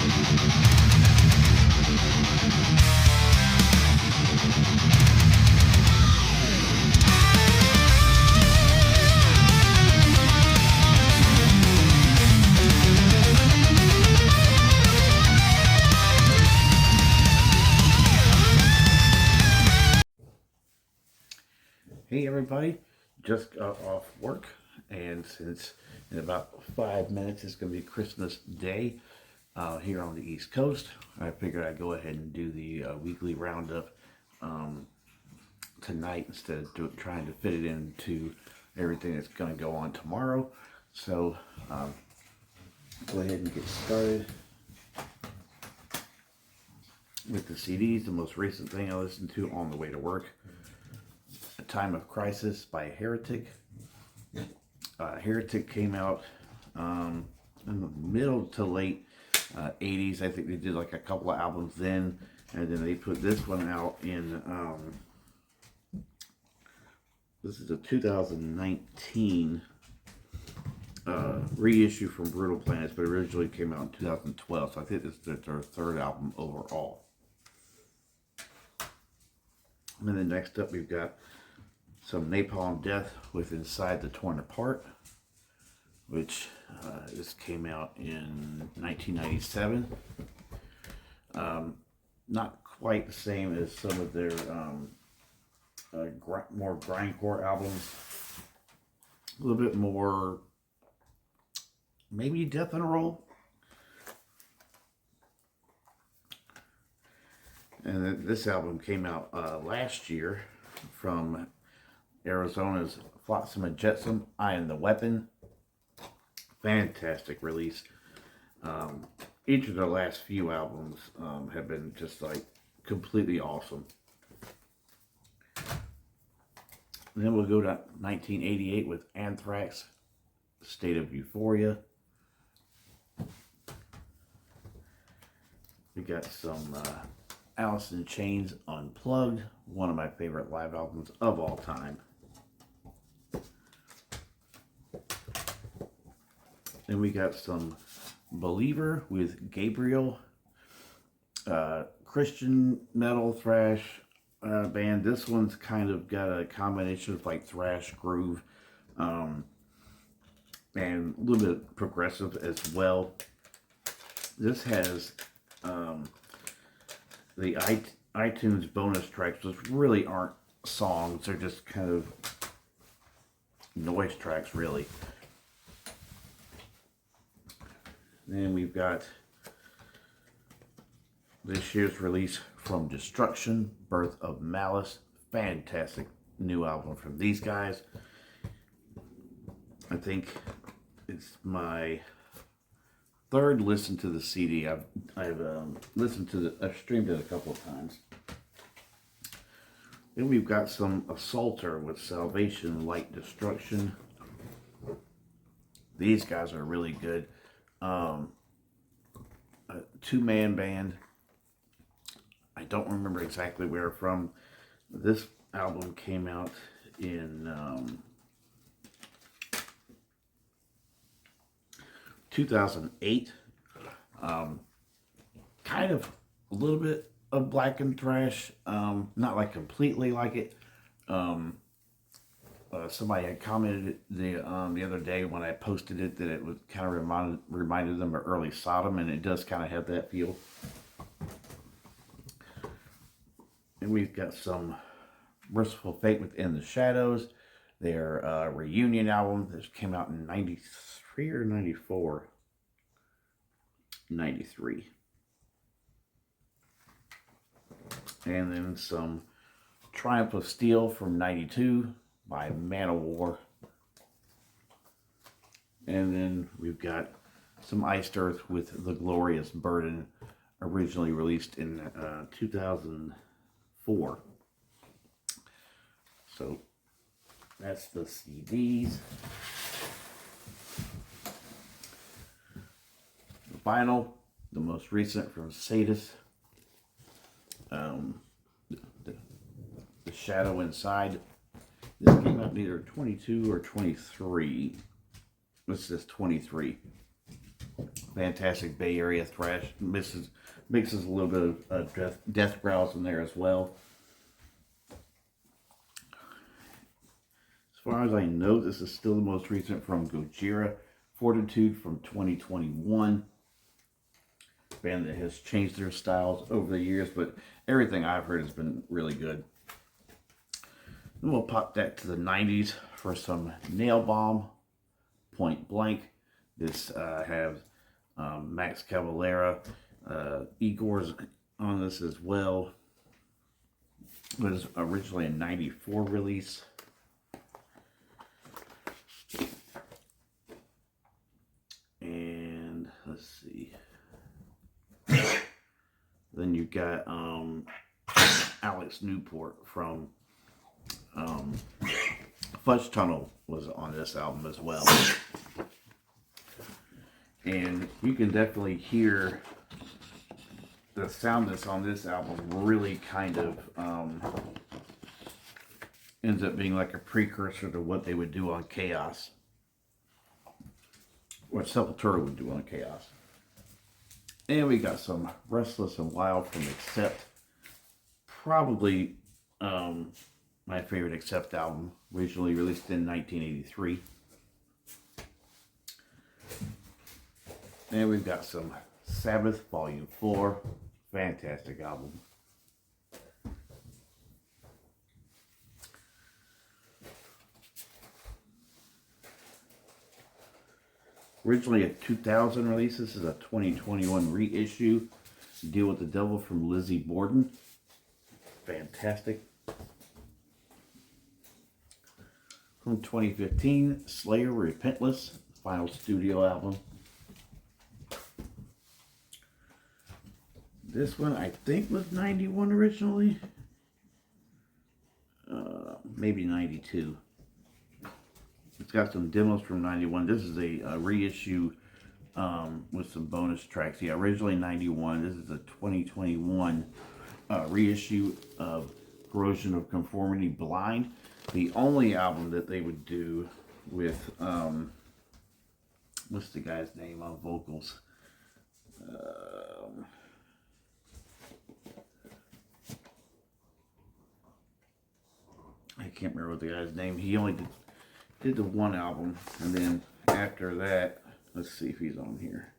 Hey everybody, just got off work, and since in about 5 minutes it's going to be Christmas Day here on the East Coast, I figured I'd go ahead and do the weekly roundup tonight instead of trying to fit it into everything that's going to go on tomorrow. So go ahead and get started with the CDs. The most recent thing I listened to on the way to work, A Time of Crisis by Heretic. Heretic came out in the middle to late 80s. I think they did like a couple of albums then, and then they put this one out in this is a 2019 reissue from Brutal Planets, but originally came out in 2012, so I think this is their third album overall. And then next up we've got some Napalm Death with Inside the Torn Apart, which this came out in 1997. Not quite the same as some of their more grindcore albums. A little bit more, maybe death and roll. And then this album came out last year from Arizona's Flotsam and Jetsam, I Am the Weapon. Fantastic release. Each of their last few albums have been just like completely awesome. And then we'll go to 1988 with Anthrax, State of Euphoria. We got some Alice in Chains Unplugged, one of my favorite live albums of all time. Then we got some Believer with Gabriel, Christian metal thrash band. This one's kind of got a combination of like thrash groove and a little bit progressive as well. This has the iTunes bonus tracks, which really aren't songs, they're just kind of noise tracks really. Then we've got this year's release From Destruction, Birth of Malice. Fantastic new album from these guys. I think it's my third listen to the CD. I've listened to I've streamed it a couple of times. Then we've got some Assaulter with Salvation, Light Destruction. These guys are really good. A two-man band. I don't remember exactly where from. This album came out in 2008. Kind of a little bit of black and thrash. Not like completely like it. Somebody had commented the other day when I posted it that it was kind of reminded them of early Sodom, and it does kind of have that feel. And we've got some Merciful Fate with In the Shadows. Their reunion album that came out in 93 or 94? 93. And then some Triumph of Steel from 92 by Man of War. And then we've got some Iced Earth with The Glorious Burden, originally released in 2004. So that's the CDs. The vinyl, the most recent from Sadist. The Shadow Inside. This came out in either 22 or 23. This is 23. Fantastic Bay Area thrash. Mixes a little bit of death growls in there as well. As far as I know, this is still the most recent from Gojira. Fortitude from 2021. Band that has changed their styles over the years, but everything I've heard has been really good. Then we'll pop that to the 90s for some Nail Bomb, Point Blank. This has Max Cavalera, Igor's on this as well. It was originally a 94 release. And let's see. Then you got Alex Newport from Fudge Tunnel was on this album as well. And you can definitely hear the sound that's on this album really kind of ends up being like a precursor to what they would do on Chaos. What Sepultura would do on Chaos. And we got some Restless and Wild from Accept. Probably my favorite Accept album, originally released in 1983. And we've got some Sabbath Volume 4. Fantastic album. Originally a 2000 release, this is a 2021 reissue. Deal with the Devil from Lizzie Borden. Fantastic. From 2015, Slayer Repentless, final studio album. This one I think was 91 originally. Maybe 92. It's got some demos from 91. This is a reissue with some bonus tracks. Yeah, originally 91. This is a 2021 reissue of Corrosion of Conformity Blind. The only album that they would do with, what's the guy's name on vocals? I can't remember what the guy's name. He only did the one album, and then after that, let's see if he's on here.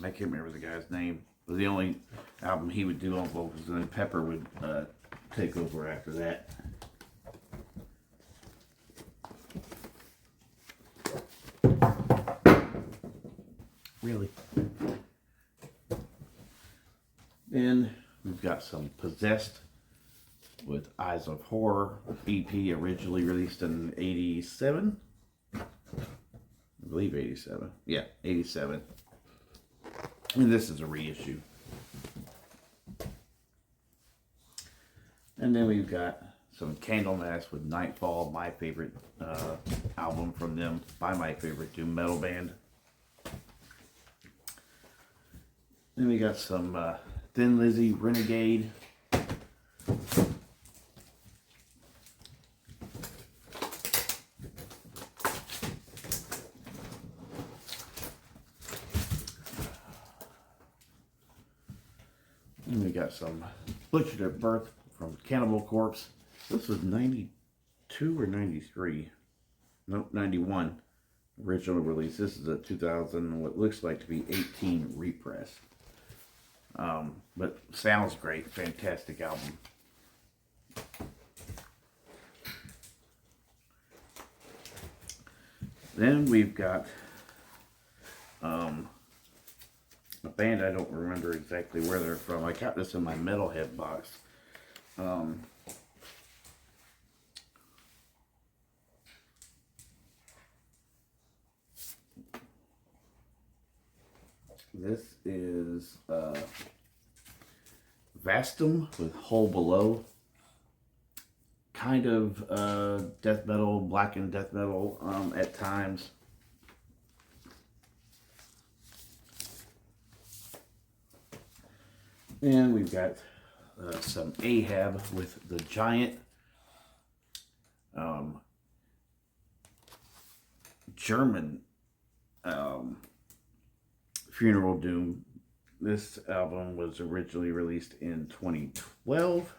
I can't remember the guy's name. It was the only album he would do on vocals, and then Pepper would take over after that. Really? Then we've got some Possessed with Eyes of Horror EP, originally released in 87. I believe 87. Yeah, 87. And this is a reissue. And then we've got some Candlemass with Nightfall, my favorite album from them, by my favorite doom metal band. Then we got some Thin Lizzy, Renegade. And we got some Butchered at Birth from Cannibal Corpse. This was 92 or 93. Nope, 91. Original release. This is a 2000, what looks like to be 18 repress. But sounds great. Fantastic album. Then we've got a band I don't remember exactly where they're from. I got this in my Metalhead box. This is Vastum with Hole Below. Kind of death metal, blackened death metal at times. And we've got some Ahab with the Giant. German Funeral Doom. This album was originally released in 2012.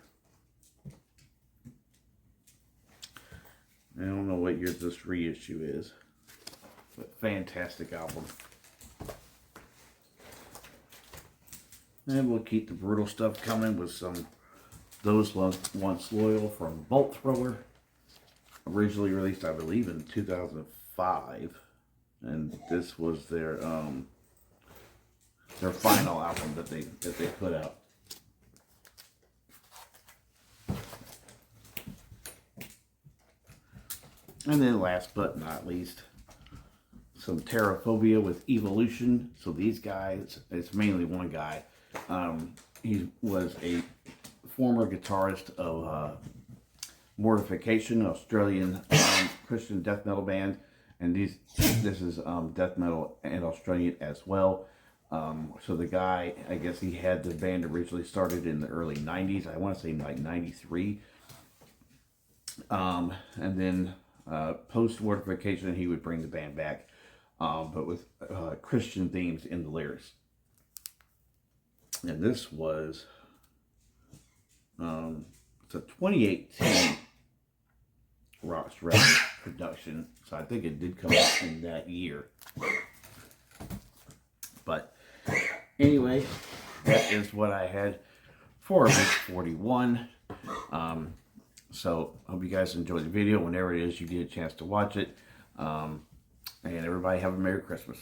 I don't know what year this reissue is, but fantastic album. And we'll keep the brutal stuff coming with some Those Once Loyal from Bolt Thrower. Originally released, I believe, in 2005. And this was their final album that they put out. And then last but not least, some Terraphobia with Evolution. So these guys, it's mainly one guy. He was a former guitarist of Mortification, Australian Christian death metal band. And this is death metal and Australian as well. So the guy, I guess he had the band originally started in the early 90s. I want to say like 93. And then post-Mortification, he would bring the band back, but with Christian themes in the lyrics. And this was it's a 2018 Rock's Records production, so I think it did come out in that year. But anyway, that is what I had for week 41. So I hope you guys enjoyed the video whenever it is you get a chance to watch it. And everybody have a Merry Christmas.